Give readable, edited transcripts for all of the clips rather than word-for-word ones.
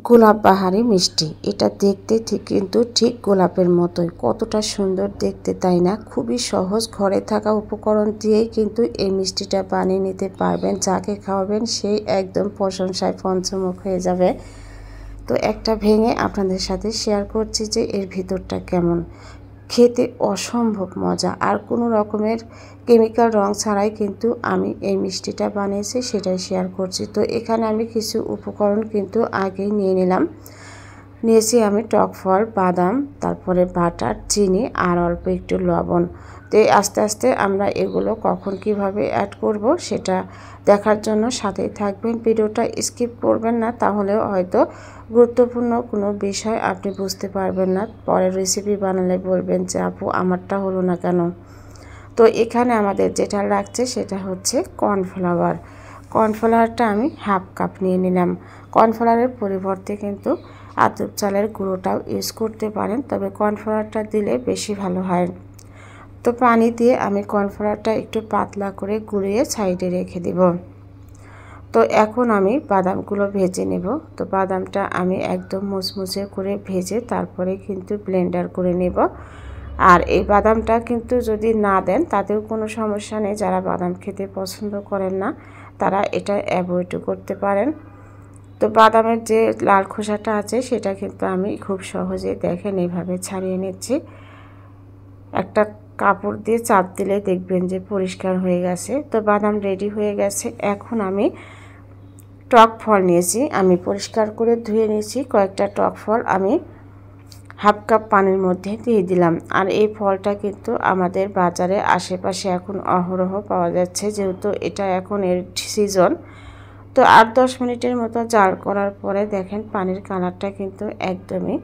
গোলাপ বাহারি মিষ্টি। এটা দেখতে কিন্তু ঠিক গোলাপের মতোই, কতটা সুন্দর দেখতে তাই না? খুবই সহজ, ঘরে থাকা উপকরণ দিয়েই কিন্তু এই মিষ্টিটা বানিয়ে নিতে পারবেন। যাকে খাওয়াবেন সেই একদম প্রশংসায় পঞ্চমুখ হয়ে যাবে। তো একটা ভেঙে আপনাদের সাথে শেয়ার করছি যে এর ভিতরটা কেমন। খেতে অসম্ভব মজা, আর কোনো রকমের কেমিক্যাল রং ছাড়াই কিন্তু আমি এই মিষ্টিটা বানিয়েছি, সেটাই শেয়ার করছি। তো এখানে আমি কিছু উপকরণ কিন্তু আগেই নিয়েছি আমি টক ফল, বাদাম, তারপরে বাটার, চিনি আর অল্প একটু লবণ। তো আস্তে আস্তে আমরা এগুলো কখন কিভাবে অ্যাড করব সেটা দেখার জন্য সাথেই থাকবেন, ভিডিওটা স্কিপ করবেন না, তাহলে হয়তো গুরুত্বপূর্ণ কোনো বিষয় আপনি বুঝতে পারবেন না। পরের রেসিপি বানালে বলবেন যে আপু আমারটা হলো না কেন। তো এখানে আমাদের যেটা লাগছে সেটা হচ্ছে কর্নফ্লাওয়ার। কর্নফ্লাওয়ারটা আমি হাফ কাপ নিয়ে নিলাম। কর্নফ্লাওয়ারের পরিবর্তে কিন্তু আতপ চালের গুঁড়োটাও ইউজ করতে পারেন, তবে কর্নফ্লাওয়ারটা দিলে বেশি ভালো হয়। তো পানি দিয়ে আমি কর্নফ্লাওয়ারটা একটু পাতলা করে গুলিয়ে সাইডে রেখে দেব। তো এখন আমি বাদামগুলো ভেজে নেব। তো বাদামটা আমি একদম মুচমুচে করে ভেজে তারপরে কিন্তু ব্লেন্ডার করে নেব। আর এই বাদামটা কিন্তু যদি না দেন তাতেও কোনো সমস্যা নেই, যারা বাদাম খেতে পছন্দ করেন না তারা এটা অ্যাভয়েড করতে পারেন। তো বাদামের যে লাল খোসাটা আছে সেটা কিন্তু আমি খুব সহজে দেখেন এইভাবে ছাড়িয়ে নিচ্ছি। একটা কাপড় দিয়ে চাপ দিলে দেখবেন যে পরিষ্কার হয়ে গেছে। তো বাদাম রেডি হয়ে গেছে। এখন আমি টক ফল নিয়েছি, আমি পরিষ্কার করে ধুয়ে নিয়েছি। কয়েকটা টক ফল আমি হাফ কাপ পানির মধ্যে দিয়ে দিলাম। আর এই ফলটা কিন্তু আমাদের বাজারে আশেপাশে এখন অহরহ পাওয়া যাচ্ছে, যেহেতু এটা এখন এর সিজন। তো 8-10 মিনিটের মতো জাল করার পরে দেখেন পানির কালারটা কিন্তু একদমই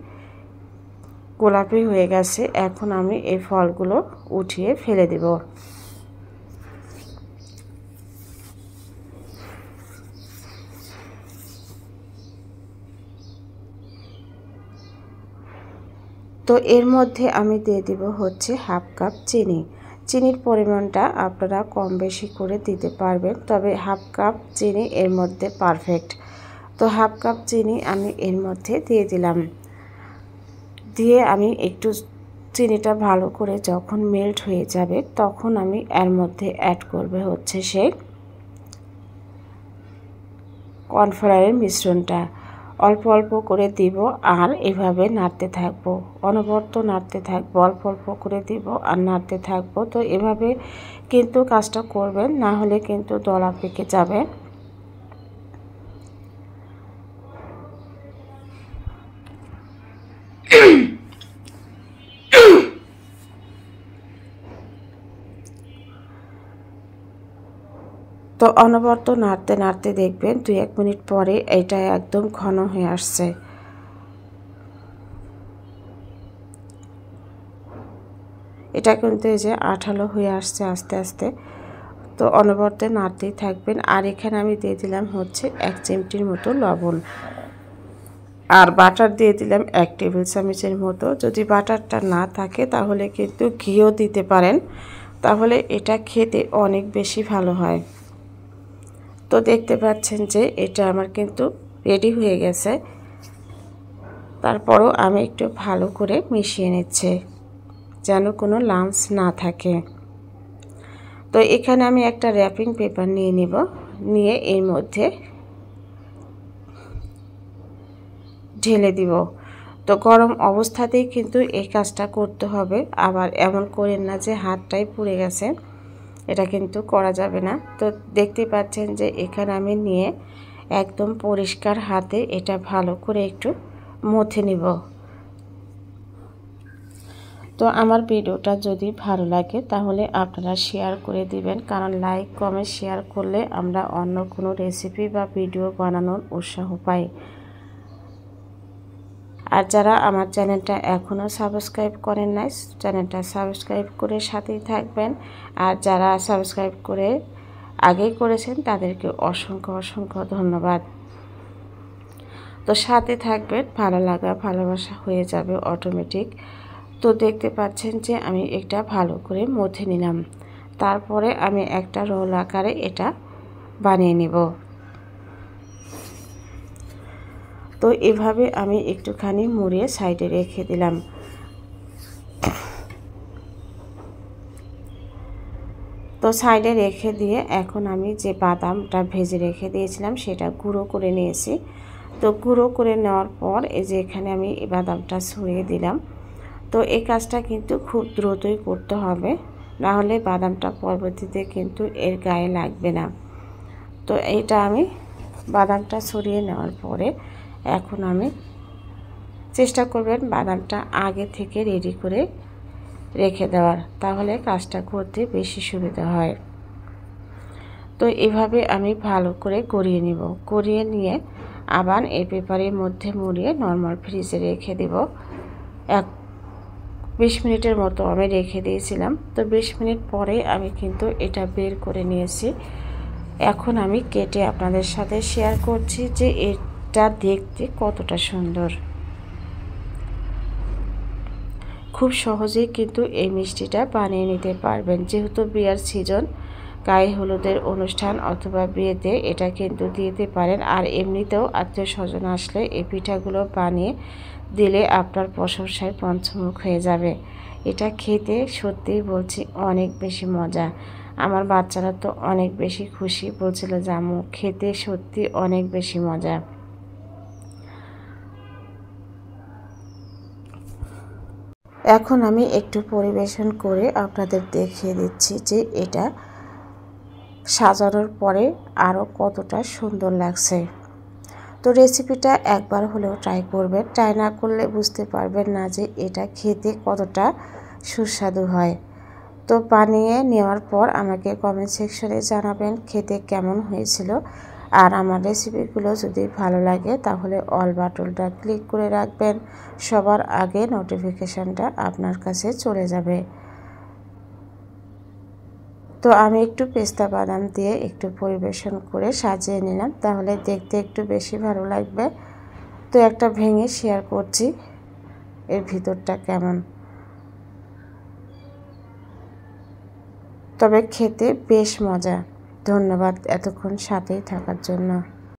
গোলাপি হয়ে গেছে। এখন আমি এই ফলগুলো উঠিয়ে ফেলে দেব। তো এর মধ্যে আমি দিয়ে দেব হচ্ছে হাফ কাপ চিনি। চিনির পরিমাণটা আপনারা কম বেশি করে দিতে পারবেন, তবে হাফ কাপ চিনি এর মধ্যে পারফেক্ট। তো হাফ কাপ চিনি আমি এর মধ্যে দিয়ে দিলাম। দিয়ে আমি একটু চিনিটা ভালো করে যখন মেল্ট হয়ে যাবে তখন আমি এর মধ্যে অ্যাড করবে হচ্ছে সেই কর্নফ্লাওয়ারের মিশ্রণটা। অল্প অল্প করে দিব আর এভাবে নাড়তে থাকবো, অনবরত নাড়তে থাকবো, অল্প অল্প করে দিব আর নাড়তে থাকবো। তো এভাবে কিন্তু কাজটা করবেন, না হলে কিন্তু দলা পেকে যাবে। তো অনবরত নাড়তে নাড়তে দেখবেন 2-1 মিনিট পরে এটা একদম ঘন হয়ে আসছে। এটা কিন্তু এই যে আঠালো হয়ে আসছে আস্তে আস্তে। তো অনবরত নাড়তেই থাকবেন। আর এখানে আমি দিয়ে দিলাম হচ্ছে 1 চিমটির মতো লবণ, আর বাটার দিয়ে দিলাম 1 টেবিল চামচের মতো। যদি বাটারটা না থাকে তাহলে কিন্তু ঘিও দিতে পারেন, তাহলে এটা খেতে অনেক বেশি ভালো হয়। তো দেখতে পাচ্ছেন যে এটা আমার কিন্তু রেডি হয়ে গেছে। তারপরও আমি একটু ভালো করে মিশিয়ে নিচ্ছি যেন কোনো লাম্পস না থাকে। তো এখানে আমি একটা র্যাপিং পেপার নিয়ে নিব, নিয়ে এর মধ্যে ঢেলে দিব। তো গরম অবস্থাতেই কিন্তু এই কাজটা করতে হবে, আবার এমন করেন না যে হাতটাই পুড়ে গেছে, এটা কিন্তু করা যাবে না। তো দেখতে পাচ্ছেন যে এখানে আমি নিয়ে একদম পরিষ্কার হাতে এটা ভালো করে একটু মুছে নিব। তো আমার ভিডিওটা যদি ভালো লাগে তাহলে আপনারা শেয়ার করে দিবেন, কারণ লাইক কমেন্ট শেয়ার করলে আমরা অন্য কোনো রেসিপি বা ভিডিও বানানোর উৎসাহ পাই। আর যারা আমার চ্যানেলটা এখনও সাবস্ক্রাইব করেন নাই, চ্যানেলটা সাবস্ক্রাইব করে সাথেই থাকবেন। আর যারা সাবস্ক্রাইব করে আগেই করেছেন তাদেরকে অসংখ্য অসংখ্য ধন্যবাদ। তো সাথে থাকবেন, ভালো লাগা ভালোবাসা হয়ে যাবে অটোমেটিক। তো দেখতে পাচ্ছেন যে আমি এটা ভালো করে মুছে নিলাম। তারপরে আমি একটা রোল আকারে এটা বানিয়ে নেব। তো এভাবে আমি একটুখানি মুড়িয়ে সাইডে রেখে দিলাম। তো সাইডে রেখে দিয়ে এখন আমি যে বাদামটা ভেজে রেখে দিয়েছিলাম সেটা গুঁড়ো করে নিয়েছি। তো গুঁড়ো করে নেওয়ার পর এই যে এখানে আমি এই বাদামটা ছড়িয়ে দিলাম। তো এই কাজটা কিন্তু খুব দ্রুতই করতে হবে, না হলে বাদামটা পরবর্তীতে কিন্তু এর গায়ে লাগবে না। তো এইটা আমি বাদামটা ছড়িয়ে নেওয়ার পরে এখন আমি চেষ্টা করবেন বাদামটা আগে থেকে রেডি করে রেখে দেওয়ার, তাহলে কাজটা করতে বেশি সুবিধা হয়। তো এভাবে আমি ভালো করে গড়িয়ে নিব। গড়িয়ে নিয়ে আবার এই পেপারের মধ্যে মুড়িয়ে নর্মাল ফ্রিজে রেখে দেব। 20 মিনিটের মতো আমি রেখে দিয়েছিলাম। তো 20 মিনিট পরে আমি কিন্তু এটা বের করে নিয়েছি। এখন আমি কেটে আপনাদের সাথে শেয়ার করছি যে এটা দেখতে কতটা সুন্দর। খুব সহজেই কিন্তু এই মিষ্টিটা বানিয়ে নিতে পারবেন। যেহেতু বিয়ার সিজন, গায়ে হলুদের অনুষ্ঠান অথবা বিয়েতে এটা কিন্তু দিতে পারেন। আর এমনিতেও আত্মীয় স্বজন আসলে এই পিঠাগুলো বানিয়ে দিলে আপনার প্রশংসায় পঞ্চমুখ হয়ে যাবে। এটা খেতে সত্যিই বলছি অনেক বেশি মজা। আমার বাচ্চারা তো অনেক বেশি খুশি, বলছিল যে আম্মু খেতে সত্যি অনেক বেশি মজা। এখন আমি একটু পরিবেশন করে আপনাদের দেখিয়ে দিচ্ছি যে এটা সাজানোর পরে আরও কতটা সুন্দর লাগছে। তো রেসিপিটা একবার হলেও ট্রাই করবেন। ট্রাই না করলে বুঝতে পারবেন না যে এটা খেতে কতটা সুস্বাদু হয়। তো বানিয়ে নেওয়ার পর আমাকে কমেন্ট সেকশনে জানাবেন খেতে কেমন হয়েছিল। আর আমার রেসিপিগুলো যদি ভালো লাগে তাহলে অল বাটনটা ক্লিক করে রাখবেন, সবার আগে নোটিফিকেশানটা আপনার কাছে চলে যাবে। তো আমি একটু পেস্তা বাদাম দিয়ে একটু পরিবেশন করে সাজিয়ে নিলাম, তাহলে দেখতে একটু বেশি ভালো লাগবে। তো একটা ভেঙে শেয়ার করছি এর ভিতরটা কেমন। তবে খেতে বেশ মজা। ধন্যবাদ এতক্ষণ সাথেই থাকার জন্য।